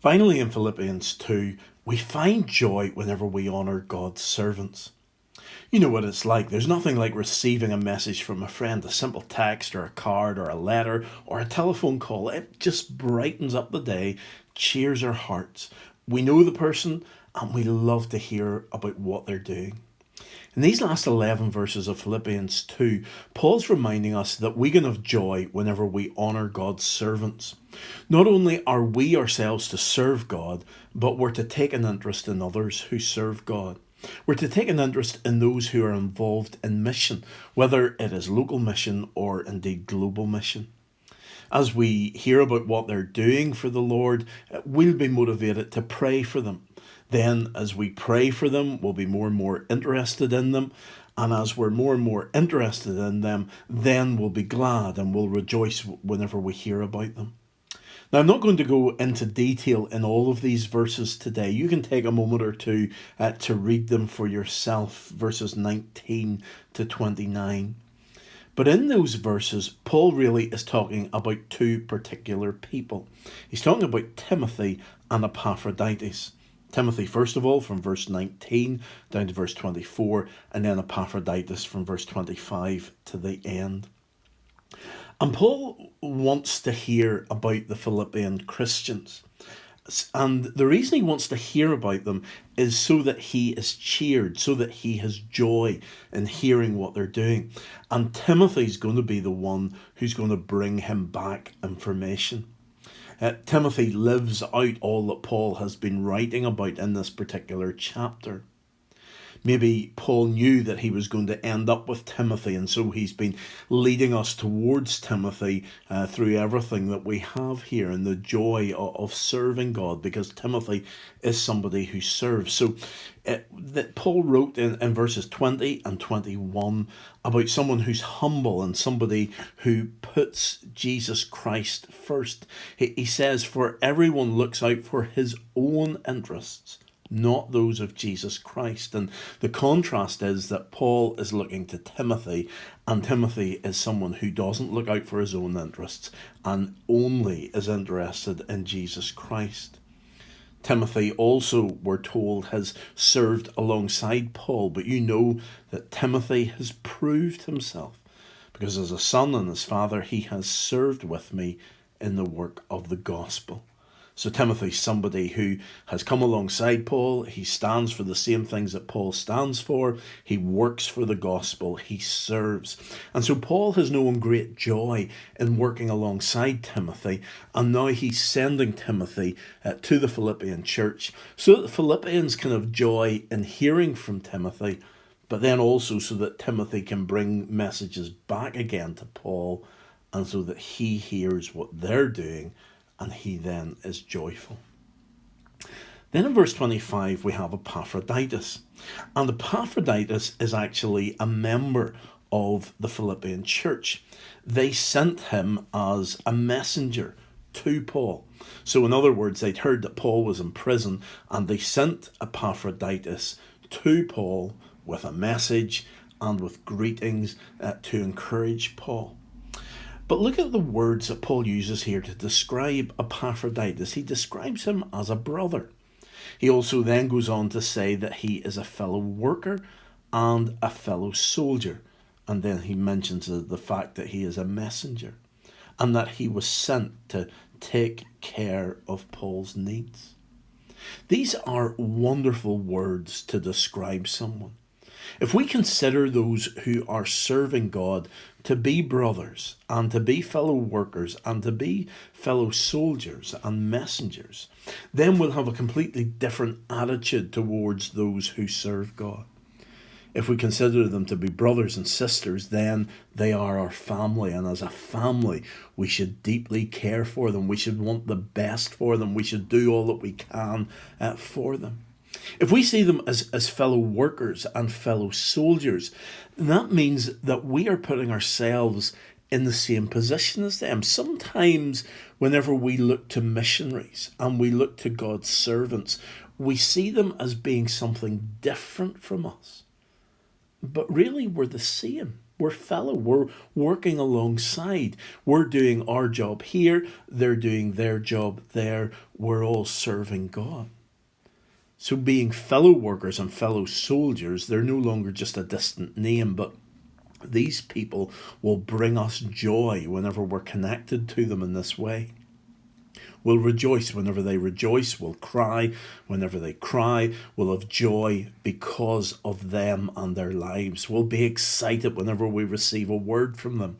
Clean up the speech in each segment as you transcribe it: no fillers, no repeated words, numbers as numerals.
Finally, in Philippians 2, we find joy whenever we honour God's servants. You know what it's like. There's nothing like receiving a message from a friend, a simple text or a card or a letter or a telephone call. It just brightens up the day, cheers our hearts. We know the person and we love to hear about what they're doing. In these last 11 verses of Philippians 2, Paul's reminding us that we can have joy whenever we honour God's servants. Not only are we ourselves to serve God, but we're to take an interest in others who serve God. We're to take an interest in those who are involved in mission, whether it is local mission or indeed global mission. As we hear about what they're doing for the Lord, we'll be motivated to pray for them. Then, as we pray for them, we'll be more and more interested in them. And as we're more and more interested in them, then we'll be glad and we'll rejoice whenever we hear about them. Now, I'm not going to go into detail in all of these verses today. You can take a moment or two to read them for yourself, verses 19 to 29. But in those verses, Paul really is talking about two particular people. He's talking about Timothy and Epaphroditus. Timothy, first of all, from verse 19 down to verse 24, and then Epaphroditus from verse 25 to the end. And Paul wants to hear about the Philippian Christians. And the reason he wants to hear about them is so that he is cheered, so that he has joy in hearing what they're doing. And Timothy's going to be the one who's going to bring him back information. Timothy lives out all that Paul has been writing about in this particular chapter. Maybe Paul knew that he was going to end up with Timothy, and so he's been leading us towards Timothy through everything that we have here and the joy of serving God, because Timothy is somebody who serves. So that Paul wrote in verses 20 and 21 about someone who's humble and somebody who puts Jesus Christ first. He says, "For everyone looks out for his own interests, not those of Jesus Christ." And the contrast is that Paul is looking to Timothy, and Timothy is someone who doesn't look out for his own interests and only is interested in Jesus Christ. Timothy also, we're told, has served alongside Paul, but you know that Timothy has proved himself, because as a son and his father, he has served with me in the work of the gospel. So Timothy's somebody who has come alongside Paul. He stands for the same things that Paul stands for. He works for the gospel. He serves. And so Paul has known great joy in working alongside Timothy. And now he's sending Timothy to the Philippian church so that the Philippians can have joy in hearing from Timothy, but then also so that Timothy can bring messages back again to Paul, and so that he hears what they're doing and he then is joyful. Then in verse 25 we have Epaphroditus. And Epaphroditus is actually a member of the Philippian church. They sent him as a messenger to Paul. So in other words, they'd heard that Paul was in prison, and they sent Epaphroditus to Paul with a message and with greetings to encourage Paul. But look at the words that Paul uses here to describe Epaphroditus. He describes him as a brother. He also then goes on to say that he is a fellow worker and a fellow soldier. And then he mentions the fact that he is a messenger and that he was sent to take care of Paul's needs. These are wonderful words to describe someone. If we consider those who are serving God to be brothers and to be fellow workers and to be fellow soldiers and messengers, then we'll have a completely different attitude towards those who serve God. If we consider them to be brothers and sisters, then they are our family. And as a family, we should deeply care for them. We should want the best for them. We should do all that we can for them. If we see them as fellow workers and fellow soldiers, that means that we are putting ourselves in the same position as them. Sometimes whenever we look to missionaries and we look to God's servants, we see them as being something different from us. But really we're the same. We're fellow. We're working alongside. We're doing our job here. They're doing their job there. We're all serving God. So being fellow workers and fellow soldiers, they're no longer just a distant name, but these people will bring us joy whenever we're connected to them in this way. We'll rejoice whenever they rejoice. We'll cry whenever they cry. We'll have joy because of them and their lives. We'll be excited whenever we receive a word from them.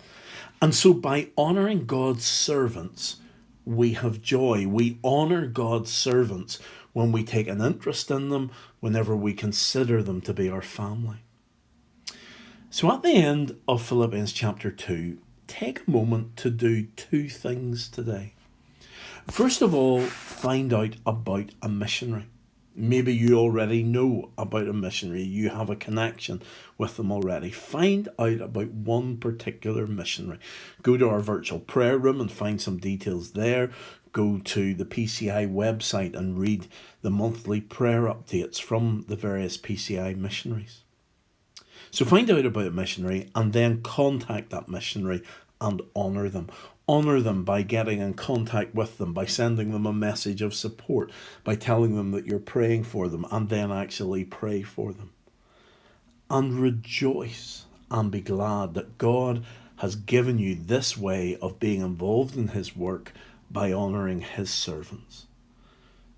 And so by honouring God's servants, we have joy. We honour God's servants when we take an interest in them, whenever we consider them to be our family. So at the end of Philippians chapter 2, take a moment to do two things today. First of all, find out about a missionary. Maybe you already know about a missionary. You have a connection with them already. Find out about one particular missionary. Go to our virtual prayer room and find some details there. Go to the PCI website and read the monthly prayer updates from the various PCI missionaries. So find out about a missionary and then contact that missionary and honour them. Honour them by getting in contact with them, by sending them a message of support, by telling them that you're praying for them, and then actually pray for them. And rejoice and be glad that God has given you this way of being involved in his work by honouring his servants.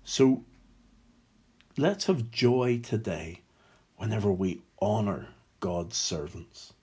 So let's have joy today whenever we honour God's servants.